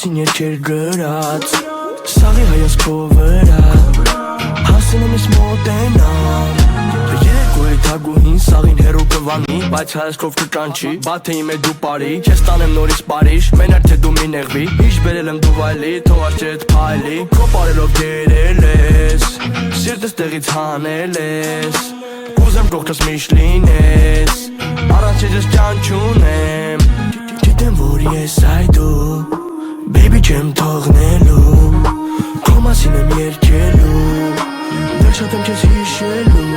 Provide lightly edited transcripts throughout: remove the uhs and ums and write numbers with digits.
մասին երկեր գրած Սաղի հայացքով վրա Հասնում ես մոտենալ Երկու թագուհին սաղին հերու կվանի Բայց հայացքով կկանչի Բաթե իմ է դու բարի Չես տանեմ նորից Պարիժ Մենակ թե դու մի նեղվի Իշ բերել եմ դու վայլի Թող արջերդ փայլի Քո պարելով գերել ես Սիրտս տեղից հանել ես Ուզեմ կողքս միշտ լինես Առանց ես կյան չունեմ Գիտեմ որ ես այդու Baby չեմ թողնելու Քո մասին եմ երկելու Դեռ շատ եմ քեզ հիշելու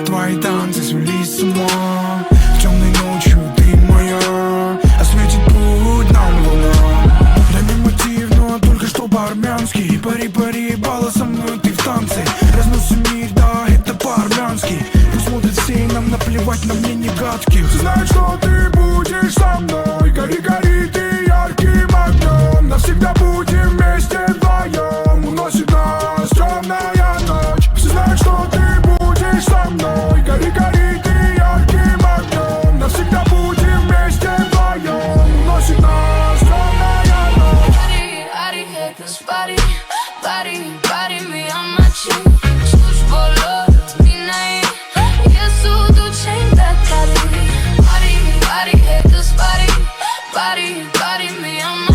Твои танцы свели с ума Темной ночью ты моя Осветит путь нам луна Дай мне мотив, но только что по-армянски Пари-пари, бала со мной ты в танце Разносим мир, да, это по-армянски Пусть смотрят все, нам наплевать, на мне не гадких Знай, что ты будешь со мной Гори-гори ты ярким огнем Навсегда будем вместе вдвоем Уносит нас темная ночь Все знают, что ты будешь со мной Гори-гори ты ярким огнем Навсегда будем вместе вдвоем Уносит нас темная ночь Body me on my cheek Слушай, болот, минай Я суду чейн бэк Body, hate this body me on my